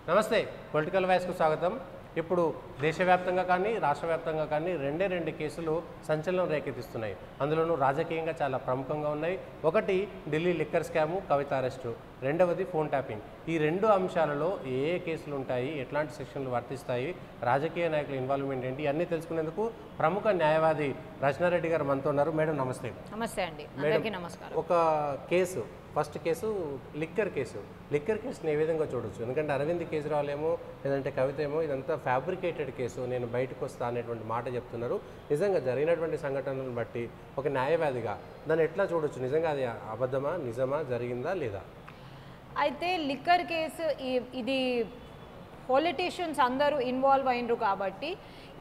నమస్తే పొలిటికల్ వాయిస్కు స్వాగతం. ఇప్పుడు దేశవ్యాప్తంగా కానీ రాష్ట్ర వ్యాప్తంగా కానీ రెండు కేసులు సంచలనం రేకెత్తిస్తున్నాయి. అందులోనూ రాజకీయంగా చాలా ప్రముఖంగా ఉన్నాయి. ఒకటి ఢిల్లీ లిక్కర్ స్కాము, కవిత అరెస్టు, రెండవది ఫోన్ ట్యాపింగ్. ఈ రెండు అంశాలలో ఏ కేసులు ఉంటాయి, ఎట్లాంటి సెక్షన్లు వర్తిస్తాయి, రాజకీయ నాయకుల ఇన్వాల్వ్మెంట్ ఏంటి, అన్నీ తెలుసుకునేందుకు ప్రముఖ న్యాయవాది రచనారెడ్డి గారు మనతో ఉన్నారు. మేడం నమస్తే. నమస్తే అండి, అందరికీ నమస్కారం. ఒక కేసు, ఫస్ట్ కేసు లిక్కర్ కేసుని ఏ విధంగా చూడొచ్చు? ఎందుకంటే అరవింద్ కేజ్రీవాల్ ఏమో లేదంటే కవిత ఏమో ఇదంతా ఫ్యాబ్రికేటెడ్ కేసు, నేను బయటకు వస్తా అనేటువంటి మాట చెప్తున్నారు. నిజంగా జరిగినటువంటి సంఘటనలను బట్టి ఒక న్యాయవాదిగా దాన్ని ఎట్లా చూడొచ్చు? నిజంగా అది అబద్ధమా, నిజమా, జరిగిందా లేదా? అయితే లిక్కర్ కేసు ఇది పొలిటీషియన్స్ అందరూ ఇన్వాల్వ్ అయినరు కాబట్టి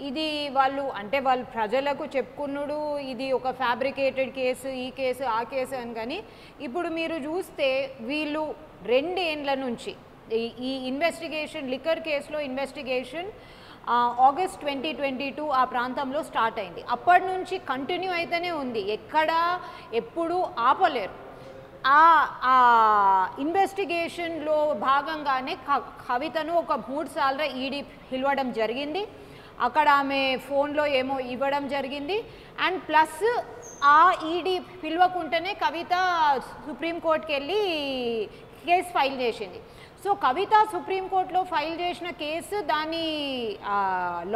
ఇది వాళ్ళు ప్రజలకు చెప్పుకున్నాడు ఇది ఒక ఫ్యాబ్రికేటెడ్ కేసు, ఈ కేసు ఆ కేసు అని. కానీ ఇప్పుడు మీరు చూస్తే వీళ్ళు 2 ఏండ్ల నుంచి ఈ ఇన్వెస్టిగేషన్, లిక్కర్ కేసులో ఇన్వెస్టిగేషన్ ఆగస్ట్ 2022 ఆ ప్రాంతంలో స్టార్ట్ అయింది. అప్పటి నుంచి కంటిన్యూ అయితేనే ఉంది, ఎప్పుడు ఆపలేరు. ఆ ఇన్వెస్టిగేషన్లో భాగంగానే కవితను ఒక 3 సార్లు ఈడీ పిలవడం జరిగింది. అక్కడ ఆమె ఫోన్లో ఏమో ఇవ్వడం జరిగింది. అండ్ ప్లస్ ఆ ఈడీ పిలవకుంటేనే కవిత సుప్రీంకోర్టుకి వెళ్ళి కేసు ఫైల్ చేసింది. సో కవిత సుప్రీంకోర్టులో ఫైల్ చేసిన కేసు దాని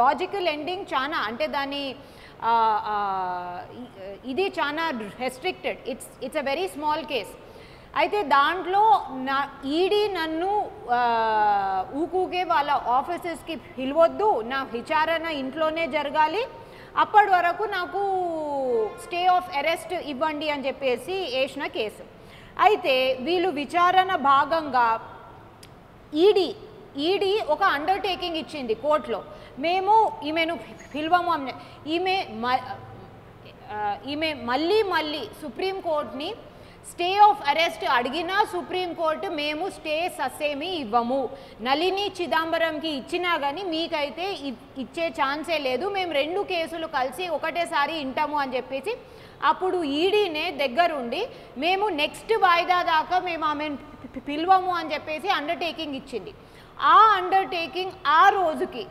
లాజికల్ ఎండింగ్ చాలా, దాని ఇది చాలా restricted. It's a very small case. అయితే దాంట్లో ఈడీ నన్ను ఊకూకే వాళ్ళ ఆఫీసెస్కి పిలవద్దు, నా విచారణ ఇంట్లోనే జరగాలి, అప్పటి వరకు నాకు స్టే ఆఫ్ అరెస్ట్ ఇవ్వండి అని చెప్పేసి వేసిన కేసు. అయితే వీళ్ళు విచారణ భాగంగా ఈడీ ఒక అండర్టేకింగ్ ఇచ్చింది కోర్టులో, మేము ఈమెను పిలవము. ఈమె మళ్ళీ సుప్రీంకోర్టుని స్టే ఆఫ్ అరెస్ట్ అడిగినా సుప్రీంకోర్టు మేము స్టే ససేమీ ఇవ్వము, నళిని చిదంబరంకి ఇచ్చినా కానీ మీకైతే ఇచ్చే ఛాన్సే లేదు, మేము 2 కేసులు కలిసి ఒకటేసారి ఇంటాము అని చెప్పేసి అప్పుడు ఈడీనే దగ్గరుండి మేము నెక్స్ట్ వాయిదా దాకా మేము ఆమెను పిలవము అని చెప్పేసి అండర్టేకింగ్ ఇచ్చింది. ఆ అండర్టేకింగ్ ఆ రోజుకి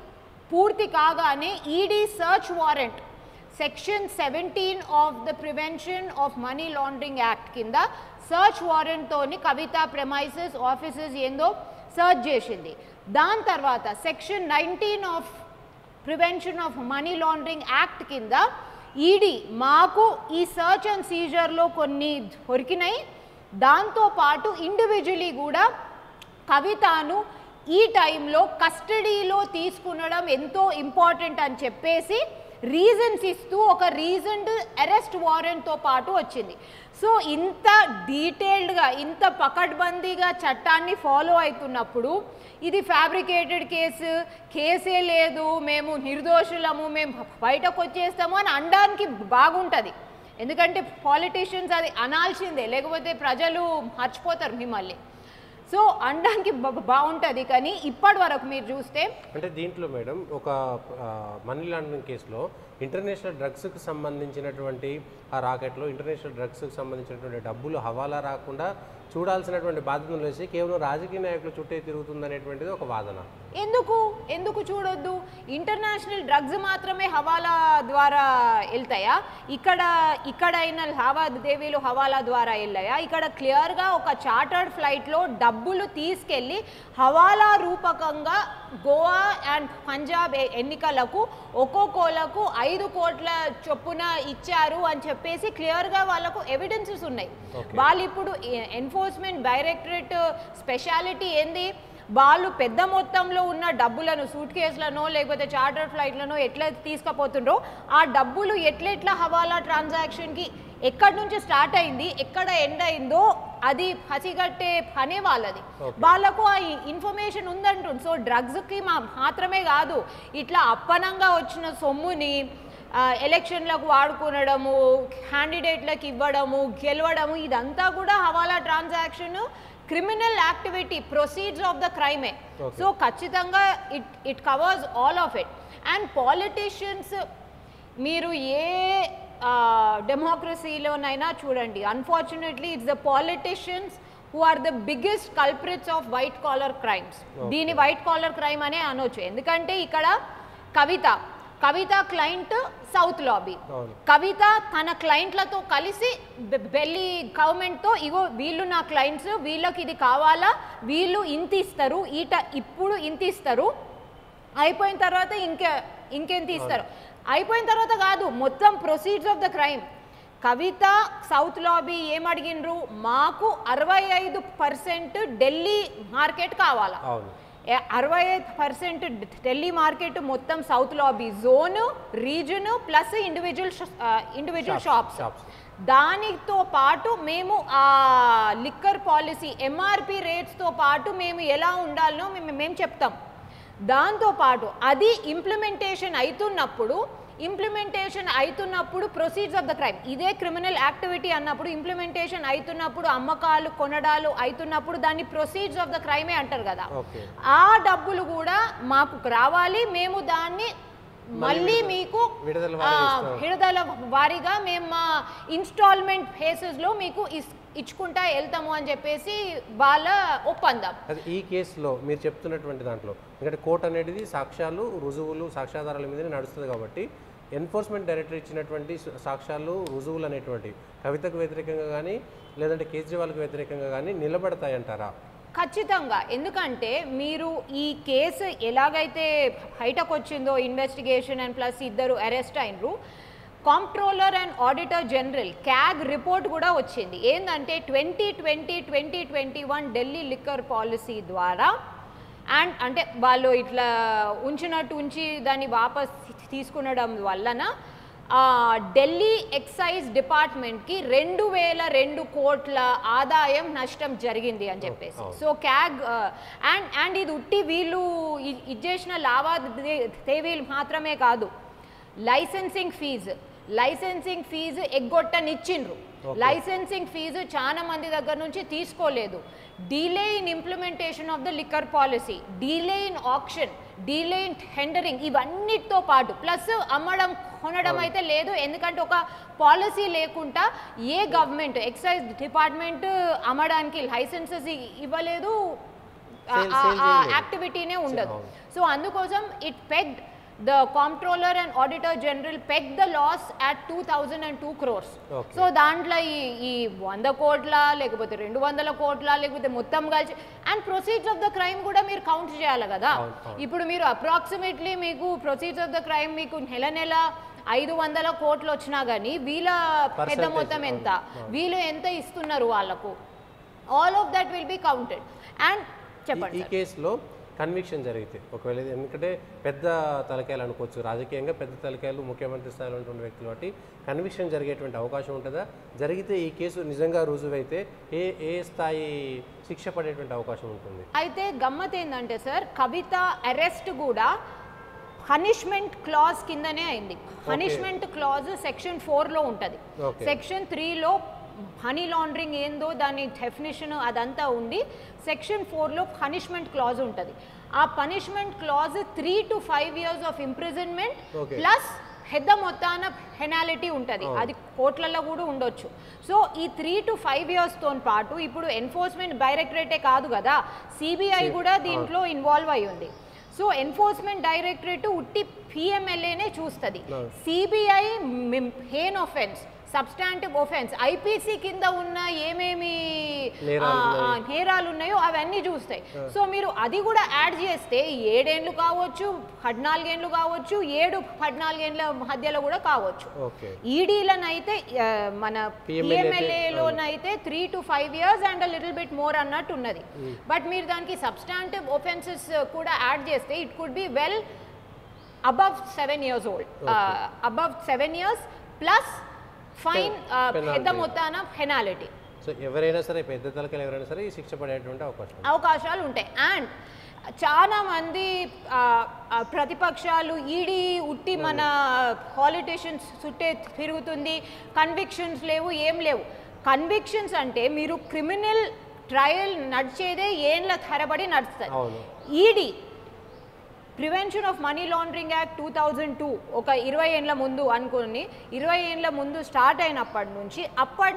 పూర్తి కాగానే ED search warrant section 17 of the prevention of money laundering act కింద సర్చ్ వారెంట్తోని కవిత ప్రెమైసెస్, ఆఫీసెస్ ఏందో సర్చ్ చేసింది. దాని తర్వాత section 19 of prevention of money laundering act కింద ఈడీ మాకు ఈ సర్చ్ అండ్ సీజర్లో కొన్ని దొరికినాయి, దాంతోపాటు ఇండివిజువలీ కూడా కవితను ఈ టైంలో కస్టడీలో తీసుకునడం ఎంతో ఇంపార్టెంట్ అని చెప్పేసి రీజన్స్ ఇస్తూ ఒక రీజన్డ్ అరెస్ట్ వారెంట్తో పాటు వచ్చింది. సో ఇంత డీటెయిల్డ్గా, ఇంత పకడ్బందీగా చట్టాన్ని ఫాలో అవుతున్నప్పుడు ఇది ఫ్యాబ్రికేటెడ్ కేసే లేదు, మేము నిర్దోషులము, మేము బయటకు వచ్చేస్తాము అని అనడానికి బాగుంటుంది. ఎందుకంటే పాలిటీషియన్స్ అది అనాల్సిందే, లేకపోతే ప్రజలు మర్చిపోతారు మిమ్మల్ని. సో అనడానికి బాగుంటుంది. కానీ ఇప్పటి వరకు మీరు చూస్తే అంటే దీంట్లో మేడం ఒక మనీ లాండరింగ్ కేసులో ఇంటర్నేషనల్ డ్రగ్స్కి సంబంధించినటువంటి ఆ రాకెట్లో ఇంటర్నేషనల్ డ్రగ్స్కి సంబంధించినటువంటి డబ్బులు హవాలా రాకుండా చూడాల్సినటువంటి బాధ్యతలు వేసి కేవలం రాజకీయ నాయకులు చుట్టే తిరుగుతుందనేటువంటిది ఒక వాదన. ఎందుకు చూడొద్దు? ఇంటర్నేషనల్ డ్రగ్స్ మాత్రమే హవాలా ద్వారా వెళ్తాయా? ఇక్కడైన లావాదేవీలు హవాలా ద్వారా వెళ్ళాయా? ఇక్కడ క్లియర్గా ఒక చార్టర్డ్ ఫ్లైట్లో డబ్బులు తీసుకెళ్ళి హవాలా రూపకంగా గోవా అండ్ పంజాబ్ ఎన్నికలకు ఒక్కొక్కలకు 5 కోట్ల చొప్పున ఇచ్చారు అని చెప్పేసి క్లియర్గా వాళ్ళకు ఎవిడెన్సెస్ ఉన్నాయి. వాళ్ళు ఇప్పుడు ఎన్ఫోర్స్మెంట్ డైరెక్టరేట్ స్పెషాలిటీ ఏంది, వాళ్ళు పెద్ద మొత్తంలో ఉన్న డబ్బులను సూట్ కేసులను లేకపోతే చార్టర్ ఫ్లైట్లను ఎట్లా తీసుకుపోతుండ్రో ఆ డబ్బులు ఎట్లా హవాలా ట్రాన్సాక్షన్కి ఎక్కడి నుంచి స్టార్ట్ అయింది, ఎక్కడ ఎండ్ అయిందో అది పసిగట్టే పనే వాళ్ళది. వాళ్ళకు ఆ ఇన్ఫర్మేషన్ ఉందంటుంది. సో డ్రగ్స్కి మాత్రమే కాదు, ఇట్లా అప్పనంగా వచ్చిన సొమ్ముని ఎలక్షన్లకు వాడుకునడము, క్యాండిడేట్లకు ఇవ్వడము, గెలవడము, ఇదంతా కూడా హవాలా transaction criminal activity, proceeds of the క్రైమే. సో ఖచ్చితంగా it covers all of it. And politicians మీరు ఏ డెమోక్రసీలోనైనా చూడండి, unfortunately it's the politicians who are the biggest culprits of white collar crimes. దీని వైట్ కాలర్ క్రైమ్ అనే అనొచ్చు, ఎందుకంటే ఇక్కడ కవిత క్లయింట్ సౌత్ లాబీ. కవిత తన క్లయింట్లతో కలిసి ఢిల్లీ గవర్నమెంట్తో ఇగో వీళ్ళు నా క్లయింట్స్, వీళ్ళకి ఇది కావాలా, వీళ్ళు ఇంత ఇస్తారు, ఇప్పుడు ఇంత ఇస్తారు, అయిపోయిన తర్వాత ఇంకెంత ఇస్తారు, అయిపోయిన తర్వాత కాదు, మొత్తం proceeds of the crime. Kavitha south lobby ఏమడిగినరు, మాకు 65% ఢిల్లీ మార్కెట్ కావాలా, 65% ఢిల్లీ మార్కెట్ మొత్తం south lobby zone, region plus individual shops. దానితో పాటు మేము ఆ లిక్కర్ పాలసీ ఎంఆర్పి రేట్స్తో పాటు మేము ఎలా ఉండాలనో మేము చెప్తాం. దాంతోపాటు అది ఇంప్లిమెంటేషన్ అవుతున్నప్పుడు ప్రొసీడ్స్ ఆఫ్ ద క్రైమ్, ఇదే క్రిమినల్ యాక్టివిటీ అన్నప్పుడు ఇంప్లిమెంటేషన్ అవుతున్నప్పుడు అమ్మకాలు కొనడాలు అవుతున్నప్పుడు దాన్ని ప్రొసీడ్స్ ఆఫ్ ద క్రైమే అంటారు కదా. ఆ డబ్బులు కూడా మాకు రావాలి, మేము దాన్ని మళ్ళీ మీకు విడుదల వారీగా మేము మా ఇన్స్టాల్మెంట్ ఫేసెస్లో మీకు ఇచ్చుకుంటా వెళ్తాము అని చెప్పేసి వాళ్ళ ఒప్పందం. ఈ కేసులో మీరు చెప్తున్నటువంటి దాంట్లో ఎందుకంటే కోర్టు అనేది సాక్ష్యాలు, రుజువులు, సాక్ష్యాధారాల మీదనే నడుస్తుంది కాబట్టి ఎన్ఫోర్స్మెంట్ డైరెక్టర్ ఇచ్చినటువంటి సాక్ష్యాలు, రుజువులు అనేటువంటి కవితకు వ్యతిరేకంగా కానీ లేదంటే కేజ్రీవాల్కి వ్యతిరేకంగా కానీ నిలబడతాయంటారా? ఖచ్చితంగా, ఎందుకంటే మీరు ఈ కేసు ఎలాగైతే బయటకు వచ్చిందో ఇన్వెస్టిగేషన్ అండ్ ప్లస్ ఇద్దరు అరెస్ట్ అయినరు, comptroller and auditor general CAG report కూడా వచ్చింది. ఏంటంటే 2020-2021 ఢిల్లీ లిక్కర్ పాలసీ ద్వారా అంటే వాళ్ళు ఇట్లా ఉంచి దాన్ని వాపస్ తీసుకునడం వలన ఢిల్లీ ఎక్సైజ్ డిపార్ట్మెంట్కి 2002 కోట్ల ఆదాయం నష్టం జరిగింది అని చెప్పేసి. సో క్యాగ్ అండ్ ఇది ఉట్టి వీళ్ళు ఇచ్చేసిన లావాదేవీలు మాత్రమే కాదు, లైసెన్సింగ్ ఫీజు ఎగ్గొట్టనిచ్చిండ్రు. లైసెన్సింగ్ ఫీజు చాలా మంది దగ్గర నుంచి తీసుకోలేదు. Delay in implementation of the liquor policy, delay in auction, delay in tendering, ఇవన్నిటితో పాటు ప్లస్ అమ్మడం కొనడం అయితే లేదు. ఎందుకంటే ఒక పాలసీ లేకుండా ఏ గవర్నమెంట్ ఎక్సైజ్ డిపార్ట్మెంట్ అమ్మడానికి లైసెన్సెస్ ఇవ్వలేదు, యాక్టివిటీనే ఉండదు. సో అందుకోసం it pegged the comptroller and auditor general pegged the loss at 2002 crores. So దాంట్లో ఈ 100 కోట్ల లేకపోతే 200 కోట్ల లేకపోతే మొత్తం కలిసి and proceeds of the crime కూడా మీరు కౌంట్ చేయాలి కదా. ఇప్పుడు మీరు అప్రాక్సిమేట్లీ మీకు ప్రొసీడ్స్ ఆఫ్ ద క్రైమ్ మీకు నెల 500 కోట్లు వచ్చినా కానీ వీళ్ళ పెద్ద మొత్తం ఎంత, వీళ్ళు ఎంత ఇస్తున్నారు వాళ్ళకు, all of that will be counted. And చెప్పండి, ఈ కేసులో కన్విక్షన్ జరిగితే ఒకవేళ, ఎందుకంటే పెద్ద తలకాయలు అనుకోవచ్చు, రాజకీయంగా పెద్ద తలకాయలు ముఖ్యమంత్రి స్థాయిలో ఉన్నటువంటి వ్యక్తులు బట్టి కన్విక్షన్ జరిగేటువంటి అవకాశం ఉంటుందా? జరిగితే ఈ కేసు నిజంగా రుజువైతే ఏ స్థాయి శిక్ష పడేటువంటి అవకాశం ఉంటుంది? అయితే గమ్మత్ ఏంటంటే సార్, కవిత అరెస్ట్ కూడా పనిష్మెంట్ క్లాజ్ కిందనే అయింది. పనిష్మెంట్ క్లాజ్ సెక్షన్ 4లో ఉంటుంది. సెక్షన్ 3లో మనీ లాండరింగ్ ఏందో దాని డెఫినేషన్ అదంతా ఉంది. సెక్షన్ 4లో పనిష్మెంట్ క్లాజ్ ఉంటుంది. ఆ punishment clause 3 to 5 years of imprisonment plus పెద్ద మొత్తాన పెనాలిటీ ఉంటుంది. అది కోట్లలో కూడా ఉండొచ్చు. సో ఈ 3 to 5 yearsతో పాటు ఇప్పుడు ఎన్ఫోర్స్మెంట్ డైరెక్టరేటే కాదు కదా, సిబిఐ కూడా దీంట్లో ఇన్వాల్వ్ అయి ఉంది. సో ఎన్ఫోర్స్మెంట్ డైరెక్టరేట్ ఉట్టి పిఎంఎల్ఏనే చూస్తుంది. CBI హేన్ offence, substantive offence, IPC కింద ఉన్న ఏమేమి నేరాలు ఉన్నాయో అవన్నీ చూస్తాయి. సో మీరు అది కూడా యాడ్ చేస్తే 7 ఏళ్ళు కావచ్చు, 14 ఏళ్ళు కావచ్చు, 7-14 ఏళ్ళ మధ్యలో కూడా కావచ్చు. ఈడీలనైతే మన పిఎంఎల్ఏలోనైతే 3 to 5 years and little bit more అన్నట్టు ఉన్నది. బట్ మీరు దానికి సబ్స్టాంటివ్ ఒఫెన్సెస్ కూడా యాడ్ చేస్తే it could be well above 7 years old, above 7 years plus fine, పెద్ద మొత్తాన పెనాలిటీ. సో ఎవరైనా సరే, పెద్ద తలకాయలు ఎవరైనా సరే ఈ శిక్ష పడేటువంటి అవకాశాలు ఉంటాయి. అండ్ చాలా మంది ప్రతిపక్షాలు ఈడీ ఉట్టి మన పాలిటిషియన్స్ చుట్టే తిరుగుతుంది, కన్విక్షన్స్ లేవు, ఏం లేవు. కన్విక్షన్స్ అంటే మీరు క్రిమినల్ ట్రయల్ నడిచేదే ఏండ్ల తరబడి నడుస్తుంది. ED prevention of money laundering act 2002 ఒక 20 ఏళ్ళ ముందు అనుకుని 20 ఏళ్ళ ముందు స్టార్ట్ అయినప్పటి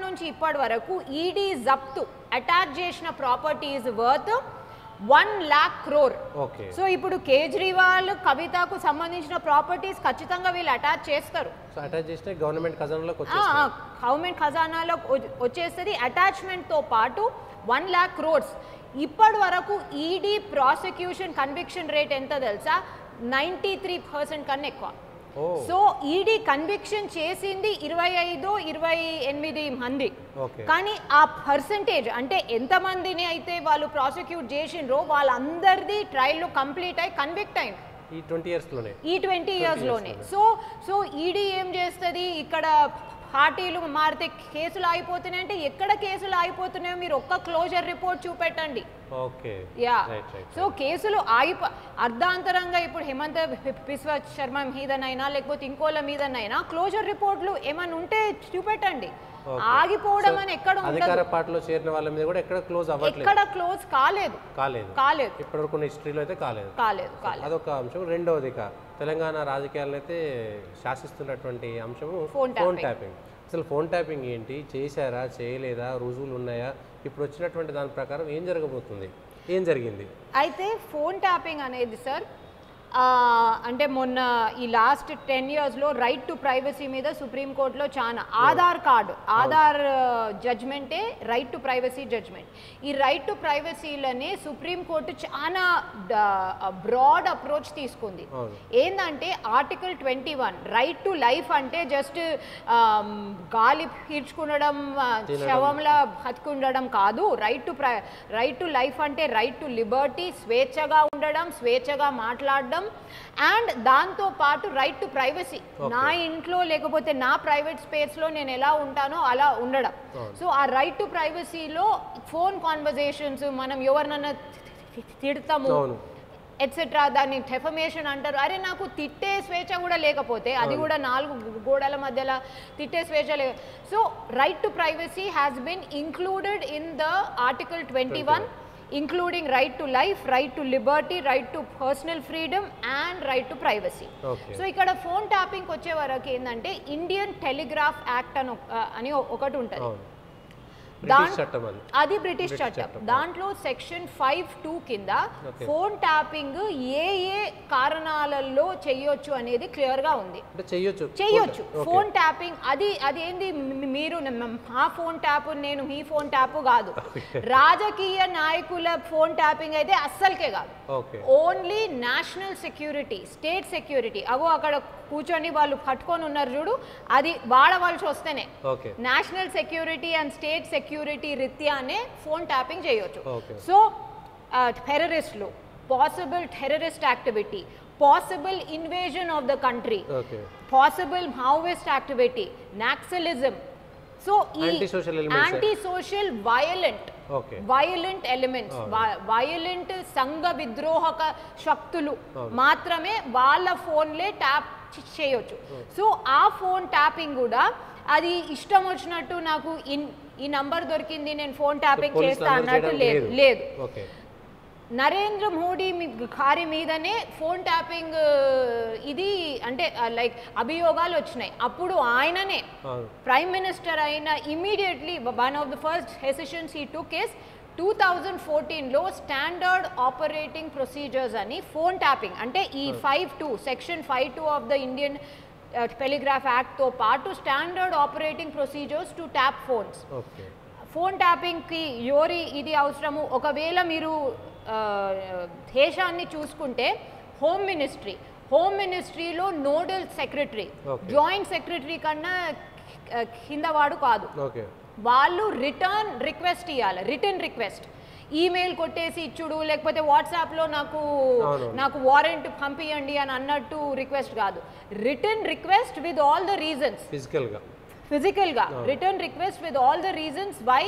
నుంచి ఇప్పటి వరకు ఈడీ జప్తు అటాచ్ చేసిన property is worth 1 lakh crore. Okay. So ఇప్పుడు కేజ్రీవాల్ కవితకు సంబంధించిన ప్రాపర్టీస్ ఖచ్చితంగా వీళ్ళు అటాచ్ చేస్తారు. సో అటాచ్ చేస్తే గవర్నమెంట్ ఖజానాలోకి వచ్చేస్తుంది. గవర్నమెంట్ ఖజానాలో వచ్చేస్తుంది. అటాచ్మెంట్తో పాటు 1 lakh crores. ఇప్పటి వరకు ఈడీ ప్రాసిక్యూషన్ కన్విక్షన్ రేట్ ఎంత తెలుసా? 93% కన్నా ఎక్కువ. సో ఈడీ కన్విక్షన్ చేసింది 25-28 మంది. కానీ ఆ పర్సంటేజ్ అంటే ఎంతమందిని అయితే వాళ్ళు ప్రాసిక్యూట్ చేసిండ్రో వాళ్ళందరిది ట్రయల్ కంప్లీట్ అయి కన్విక్ట్ అయింది ఈ 20 years లోనే. సో ఈడీ ఏం చేస్తుంది, ఇక్కడ పార్టీలు మారితే కేసులు అయిపోతున్నాయి అంటే ఎక్కడ కేసులు అయిపోతున్నాయో మీరు ఒక్క క్లోజర్ రిపోర్ట్ చూపెట్టండి. ఓకే. యా. సో కేసులు అర్ధాంతరంగా ఇప్పుడు హేమంత్ బిశ్వ శర్మ మీదనైనా లేకపోతే ఇంకోళ్ళ మీదనైనా క్లోజర్ రిపోర్ట్లు ఏమైనా ఉంటే చూపెట్టండి. ఆగిపోవడం అని ఎక్కడ అధికార పార్టీలో చేరిన వాళ్ళ మీద కూడా ఎక్కడ క్లోజ్ అవ్వట్లేదు, ఎక్కడ క్లోజ్ కాలేదు. ఇప్పటివరకు హిస్టరీలో అయితే కాలేదు. అదొక అంశం. రెండవది తెలంగాణ రాజకీయాలను అయితే శాసిస్తున్నటువంటి అంశము ఫోన్ ట్యాపింగ్. అసలు ఫోన్ ట్యాపింగ్ ఏంటి, చేశారా చేయలేదా, రుజువులు ఉన్నాయా, ఇప్పుడు వచ్చినటువంటి దాని ప్రకారం ఏం జరగబోతుంది, ఏం జరిగింది? అయితే ఫోన్ ట్యాపింగ్ అనేది సార్ అంటే మొన్న ఈ లాస్ట్ 10 yearsలో రైట్ టు ప్రైవసీ మీద సుప్రీంకోర్టులో చాలా ఆధార్ జడ్జ్మెంటే రైట్ టు ప్రైవసీ జడ్జ్మెంట్. ఈ రైట్ టు ప్రైవసీలని సుప్రీంకోర్టు చాలా బ్రాడ్ అప్రోచ్ తీసుకుంది. ఏంటంటే ఆర్టికల్ 21 రైట్ టు లైఫ్ అంటే జస్ట్ గాలి పీల్చుకుండడం, శవంలా బతుకుండడం కాదు. రైట్ టు లైఫ్ అంటే రైట్ టు లిబర్టీ, స్వేచ్ఛగా ఉండడం, స్వేచ్ఛగా మాట్లాడడం, అండ్ దాంతో పాటు రైట్ టు ప్రైవసీ. నా ఇంట్లో లేకపోతే నా ప్రైవేట్ స్పేస్లో నేను ఎలా ఉంటానో అలా ఉండడం. సో ఆ రైట్ టు ప్రైవసీలో ఫోన్ కాన్వర్జేషన్స్, మనం ఎవరినన్నా తిడతాము ఎట్సెట్రా, దాన్ని డెఫమేషన్ అంటారు. అరే నాకు తిట్టే స్వేచ్ఛ కూడా లేకపోతే, అది కూడా 4 గోడల మధ్యలో తిట్టే స్వేచ్ఛ లేదు. So right to privacy has been included in the article 21, including right to life, right to liberty, right to personal freedom and right to privacy. So ఇక్కడ ఫోన్ ట్యాపింగ్ వచ్చే వరకు ఏంటంటే ఇండియన్ టెలిగ్రాఫ్ యాక్ట్ అని ఒకటి ఉంటుంది. అది British చట్టం. దాంట్లో సెక్షన్ 5(2) కింద ఫోన్ ట్యాపింగ్ ఏ కారణాలలో చేయొచ్చు అనేది క్లియర్ గా ఉంది. చేయొచ్చు ఫోన్ ట్యాపింగ్. అది ఏంది, మీరు మా ఫోన్ ట్యాప్, నేను మీ ఫోన్ ట్యాప్ కాదు. రాజకీయ నాయకుల ఫోన్ ట్యాపింగ్ అయితే అస్సలకే కాదు. Only national security, state security, అక్కడ కూర్చొని వాళ్ళు పట్టుకొని ఉన్నారు చూడు, అది వాడవలసి వస్తేనే national security and state security రీత్యానే ఫోన్ ట్యాపింగ్ చేయొచ్చు. సో టెర్రరిస్టులు, possible terrorist activity, possible invasion of the country, possible Maoist activity, Naxalism, so ఈ anti social violent elements, violent సంఘ విద్రోహక శక్తులు మాత్రమే వాళ్ళ ఫోన్లే ట్యాప్ చేయొచ్చు. సో ఆ ఫోన్ ట్యాపింగ్ కూడా అది ఇష్టం వచ్చినట్టు నాకు ఈ నంబర్ దొరికింది నేను ఫోన్ ట్యాపింగ్ చేస్తా అన్నట్టు లేదు. నరేంద్ర మోడీ గారి మీదనే ఫోన్ ట్యాపింగ్ ఇది అంటే లైక్ అభియోగాలు వచ్చినాయి. అప్పుడు ఆయననే ప్రైమ్ మినిస్టర్ అయిన immediately one of the first decisions he took is 2014లో స్టాండర్డ్ ఆపరేటింగ్ ప్రొసీజర్స్ అని ఫోన్ ట్యాపింగ్ అంటే ఈ 5(2) section 5(2) of the Indian telegraph యాక్ట్తో పాటు standard operating procedures to tap phones. Phone ట్యాపింగ్కి ఇది అవసరము. ఒకవేళ మీరు దేశాన్ని చూసుకుంటే హోమ్ మినిస్ట్రీలో నోడల్ సెక్రటరీ, జాయింట్ సెక్రటరీ కన్నా కింద వాడు కాదు. వాళ్ళు రిటర్న్ రిక్వెస్ట్ ఇవ్వాలి. రిటర్న్ రిక్వెస్ట్ ఈమెయిల్ కొట్టేసి ఇచ్చుడు, లేకపోతే వాట్సాప్లో నాకు వారెంట్ పంపియండి అని అన్నట్టు రిక్వెస్ట్ కాదు. Written request with all the reasons, ఫిజికల్గా written request with all the reasons why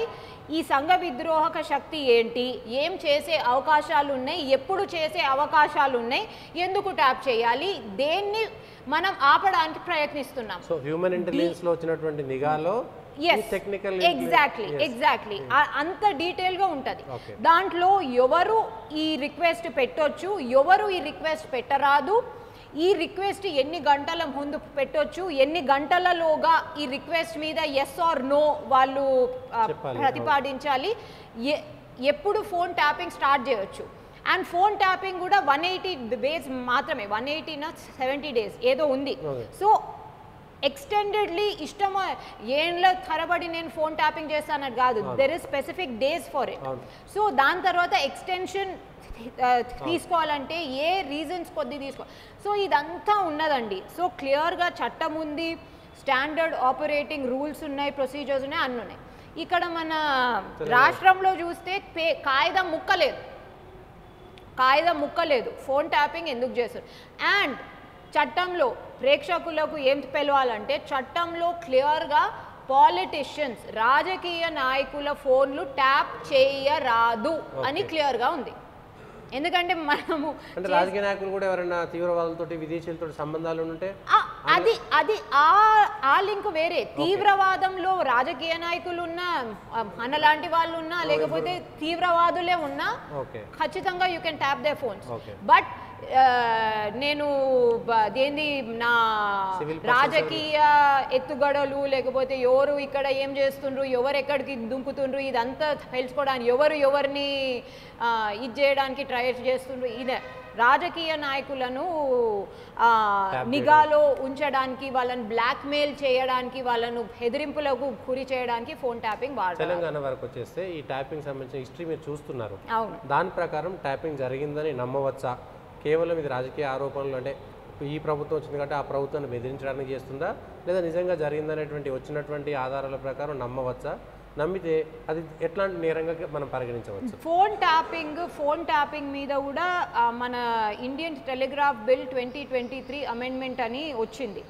ఈ సంఘ విద్రోహక శక్తి ఏంటి, ఏం చేసే అవకాశాలు ఉన్నాయి, ఎప్పుడు చేసే అవకాశాలు ఉన్నాయి, ఎందుకు ట్యాప్ చేయాలి, దేన్ని మనం ఆపడానికి ప్రయత్నిస్తున్నాం. సో హ్యూమన్ ఇంటెలిజెన్స్ లో వచ్చినటువంటి నిఘాలో ఎగ్జాక్ట్లీ అంత డీటెయిల్గా ఉంటుంది. దాంట్లో ఎవరు ఈ రిక్వెస్ట్ పెట్టొచ్చు, ఎవరు ఈ రిక్వెస్ట్ పెట్టరాదు, ఈ రిక్వెస్ట్ ఎన్ని గంటల ముందు పెట్టొచ్చు, ఎన్ని గంటలలోగా ఈ రిక్వెస్ట్ మీద ఎస్ ఆర్ నో వాళ్ళు ప్రతిపాదించాలి, ఎప్పుడు ఫోన్ ట్యాపింగ్ స్టార్ట్ చేయొచ్చు. అండ్ ఫోన్ ట్యాపింగ్ కూడా 180 డేస్ మాత్రమే, 180 70 డేస్ ఏదో ఉంది. సో ఎక్స్టెండెడ్లీ ఇష్టం ఏండ్ల తరబడి నేను ఫోన్ ట్యాపింగ్ చేస్తానని కాదు, there is specific days for it. So దాని తర్వాత ఎక్స్టెన్షన్ తీసుకోవాలంటే ఏ రీజన్స్ కొద్ది తీసుకోవాలి. సో ఇదంతా ఉన్నదండి. సో క్లియర్గా చట్టం ఉంది, స్టాండర్డ్ ఆపరేటింగ్ రూల్స్ ఉన్నాయి, ప్రొసీజర్స్ ఉన్నాయి, అన్నీ ఉన్నాయి. ఇక్కడ మన రాష్ట్రంలో చూస్తే కాగితం ముక్క లేదు, ఫోన్ ట్యాపింగ్ ఎందుకు చేస్తారు. అండ్ చట్టంలో ప్రేక్షకులకు ఏం పిలవాలంటే చట్టంలో క్లియర్గా పాలిటిషియన్స్, రాజకీయ నాయకుల ఫోన్లు ట్యాప్ చేయరాదు అని క్లియర్గా ఉంది. ఎందుకంటే మనము అంటే రాజకీయ నాయకులు కూడా ఎవరైనా తీవ్రవాదులతో విదేశీయులతో సంబంధాలు ఉంటే అది ఆ లింక్ వేరే. తీవ్రవాదంలో రాజకీయ నాయకులు ఉన్నా, మనలాంటి వాళ్ళు ఉన్నా, లేకపోతే తీవ్రవాదులే ఉన్నా ఖచ్చితంగా you can tap they phones. But నేను ఏంది నా రాజకీయ ఎత్తుగడలు, లేకపోతే ఎవరు ఇక్కడ ఏం చేస్తుండ్రు, ఎవరు ఎక్కడికి దుంకుతుండ్రు, ఇదంతా తెలుసుకోవడానికి, ఎవరిని ఇది చేయడానికి ట్రై చేస్తుండ్రు, ఇదే రాజకీయ నాయకులను నిఘాలో ఉంచడానికి, వాళ్ళని బ్లాక్మెయిల్ చేయడానికి, వాళ్ళను బెదిరింపులకు గురి చేయడానికి ఫోన్ ట్యాపింగ్ వాడతారు. తెలంగాణ వరకు వచ్చేస్తే ఈ ట్యాపింగ్ సంబంధించిన హిస్టరీ మీరు చూస్తున్నారు. దాని ప్రకారం ట్యాపింగ్ జరిగిందని నమ్మవచ్చా? కేవలం ఇది రాజకీయ ఆరోపణలు, అంటే ఈ ప్రభుత్వం వచ్చింది కాబట్టి ఆ ప్రభుత్వాన్ని బెదిరించడానికి చేస్తుందా, లేదా నిజంగా జరిగిందనేటువంటి వచ్చినటువంటి ఆధారాల ప్రకారం నమ్మవచ్చా? నమ్మితే అది ఎట్లాంటి నేరంగా మనం పరిగణించవచ్చు? ఫోన్ ట్యాపింగ్ మీద కూడా మన ఇండియన్ టెలిగ్రాఫ్ బిల్ 2023 అమెండ్మెంట్ అని వచ్చింది.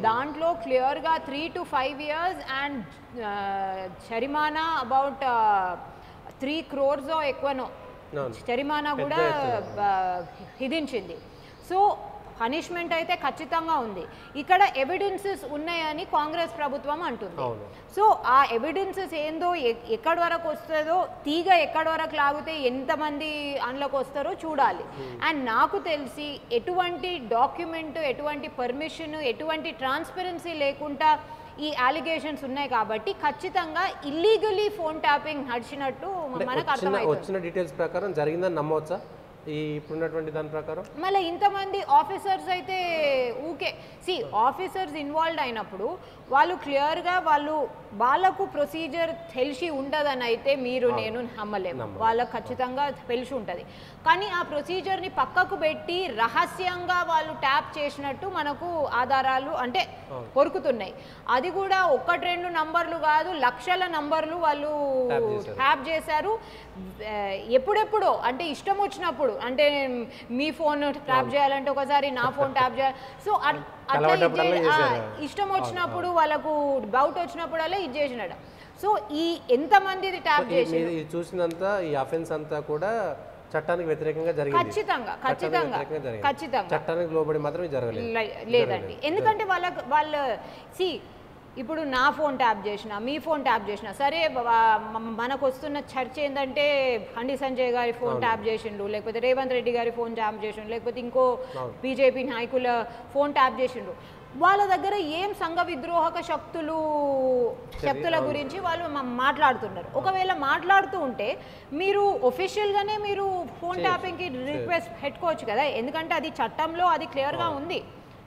దాంట్లో క్లియర్గా 3 to 5 years అండ్ జరిమానా అబౌట్ 3 crores ఎక్కువనో జరిమానా కూడా విధించింది. సో పనిష్మెంట్ అయితే ఖచ్చితంగా ఉంది. ఇక్కడ ఎవిడెన్సెస్ ఉన్నాయని కాంగ్రెస్ ప్రభుత్వం అంటుంది. సో ఆ ఎవిడెన్సెస్ ఏందో, ఎక్కడి వరకు వస్తుందో, తీగ ఎక్కడి వరకు లాగితే ఎంతమంది అందులోకి వస్తారో చూడాలి. అండ్ నాకు తెలిసి ఎటువంటి డాక్యుమెంట్, ఎటువంటి పర్మిషన్, ఎటువంటి ట్రాన్స్పరెన్సీ లేకుండా ఈ అలిగేషన్స్ ఉన్నాయి కాబట్టి ఖచ్చితంగా ఇల్లీగలీ ఫోన్ ట్యాపింగ్ నడిచినట్టు మనకు అర్థమవుతుంది. వచ్చిన డీటెయిల్స్ ప్రకారం జరిగిందని నమ్మవచ్చా ఈ ఇప్పుడున్నటువంటి దాని ప్రకారం? మళ్ళీ ఇంతమంది ఆఫీసర్స్ అయితే ఊకే ఆఫీసర్స్ ఇన్వాల్వ్ అయినప్పుడు వాళ్ళు క్లియర్గా వాళ్ళకు ప్రొసీజర్ తెలిసి ఉండదని అయితే మీరు నేను నమ్మలేము. వాళ్ళకు ఖచ్చితంగా తెలిసి ఉంటుంది. కానీ ఆ ప్రొసీజర్ని పక్కకు పెట్టి రహస్యంగా వాళ్ళు ట్యాప్ చేసినట్టు మనకు ఆధారాలు అంటే కొరుకుతున్నాయి. అది కూడా 1-2 నంబర్లు కాదు, లక్షల నంబర్లు వాళ్ళు ట్యాప్ చేశారు. ఎప్పుడెప్పుడో అంటే ఇష్టం వచ్చినప్పుడు, అంటే మీ ఫోన్ ట్యాప్ చేయాలంటే ఒకసారి నా ఫోన్ ట్యాప్ చేయాలి. సో అట్లా ఇష్టం వచ్చినప్పుడు వాళ్ళకు డౌట్ వచ్చినప్పుడల్లా ఇది చేసినట. సో ఈ ఎంతమంది ట్యాప్ చేసి చూసినంత ఈ అఫెన్స్ అంతా కూడా చట్టానికి వ్యతిరేకంగా జరిగింది. ఖచ్చితంగా చట్టానికి లోబడి మాత్రమే జరగలేదు లేదండి. ఎందుకంటే వాళ్ళ ఇప్పుడు నా ఫోన్ ట్యాప్ చేసిన, మీ ఫోన్ ట్యాప్ చేసిన సరే, మనకు వస్తున్న చర్చ ఏంటంటే బండి సంజయ్ గారి ఫోన్ ట్యాప్ చేసిండు, లేకపోతే రేవంత్ రెడ్డి గారి ఫోన్ ట్యాప్ చేసిండు, లేకపోతే ఇంకో బీజేపీ నాయకుల ఫోన్ ట్యాప్ చేసిండు. వాళ్ళ దగ్గర ఏం సంఘ విద్రోహక శక్తుల గురించి వాళ్ళు మాట్లాడుతున్నారు. ఒకవేళ మాట్లాడుతూ ఉంటే మీరు ఒఫిషియల్గానే మీరు ఫోన్ ట్యాపింగ్కి రిక్వెస్ట్ పెట్టుకోవచ్చు కదా, ఎందుకంటే అది చట్టంలో అది క్లియర్గా ఉంది.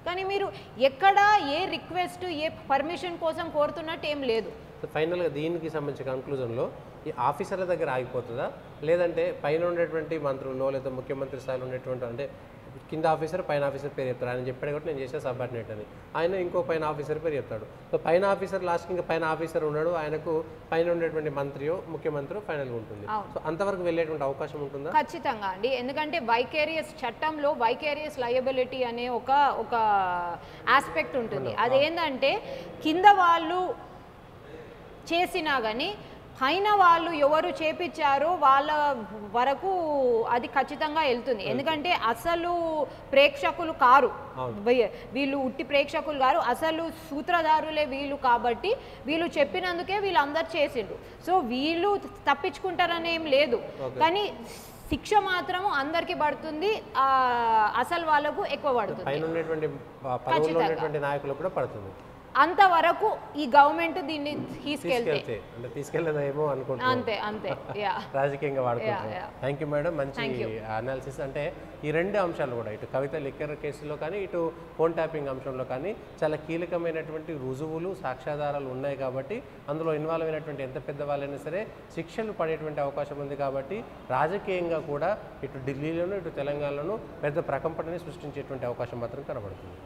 కానీ మీరు ఎక్కడ ఏ రిక్వెస్ట్, ఏ పర్మిషన్ కోసం కోరుతున్నట్టు ఏం లేదు. ఫైనల్గా దీనికి సంబంధించిన కన్క్లూజన్లో ఈ ఆఫీసర్ల దగ్గర ఆగిపోతుందా, లేదంటే పైన ఉండేటువంటి మంత్రులు లేదా ముఖ్యమంత్రి స్థాయిలో ఉండేటువంటి, అంటే కింద ఆఫీసర్ పైన ఆఫీసర్ పేరు చెప్తాడు, ఆయన చెప్పాడు కాబట్టి నేను చేసే సబార్డినేట్ అని, ఆయన ఇంకో పైన ఆఫీసర్ పేరు చెప్తాడు. సో పైన ఆఫీసర్ లాస్ట్కి ఇంకా పైన ఆఫీసర్ ఉన్నాడు, ఆయనకు పైన ఉండేటువంటి మంత్రియో ముఖ్యమంత్రి ఫైనల్గా ఉంటుంది. సో అంతవరకు వెళ్ళేటువంటి అవకాశం ఉంటుందా? ఖచ్చితంగా అండి. ఎందుకంటే వైకేరియస్ చట్టంలో వైకేరియస్ లయబిలిటీ అనే ఒక ఆస్పెక్ట్ ఉంటుంది. అదేంటంటే కింద వాళ్ళు చేసినా కానీ పైన వాళ్ళు ఎవరు చేపించారో వాళ్ళ వరకు అది ఖచ్చితంగా వెళ్తుంది. ఎందుకంటే అసలు ప్రేక్షకులు కారు వీళ్ళు, ఉట్టి ప్రేక్షకులు కారు, అసలు సూత్రధారులే వీళ్ళు. కాబట్టి వీళ్ళు చెప్పినందుకే వీళ్ళందరూ చేసిండ్రు. సో వీళ్ళు తప్పించుకుంటారని ఏం లేదు. కానీ శిక్ష మాత్రం అందరికీ పడుతుంది, అసలు వాళ్ళకు ఎక్కువ పడుతుంది, పైన ఉన్నటువంటి పదవుల్లో ఉన్నటువంటి నాయకులు కూడా పడుతుంది. అంతవరకు ఈ గవర్నమెంట్ దీన్ని తీసుకెళ్తే అంటే తీసుకెళ్ళదేమో అనుకుంటున్నాను. అంతే అంతే రాజకీయంగా వాడుకుంటారు. థ్యాంక్ యూ మేడం, మంచి అనాలిసిస్. అంటే ఈ రెండు అంశాలు కూడా, ఇటు కవిత లిక్కర్ కేసులో కానీ ఇటు ఫోన్ ట్యాపింగ్ అంశంలో కానీ చాలా కీలకమైనటువంటి రుజువులు సాక్ష్యాధారాలు ఉన్నాయి కాబట్టి అందులో ఇన్వాల్వ్ అయినటువంటి ఎంత పెద్దవాళ్ళైనా సరే శిక్షలు పడేటువంటి అవకాశం ఉంది. కాబట్టి రాజకీయంగా కూడా ఇటు ఢిల్లీలోనూ ఇటు తెలంగాణలోనూ పెద్ద ప్రకంపనని సృష్టించేటువంటి అవకాశం మాత్రం కనబడుతుంది.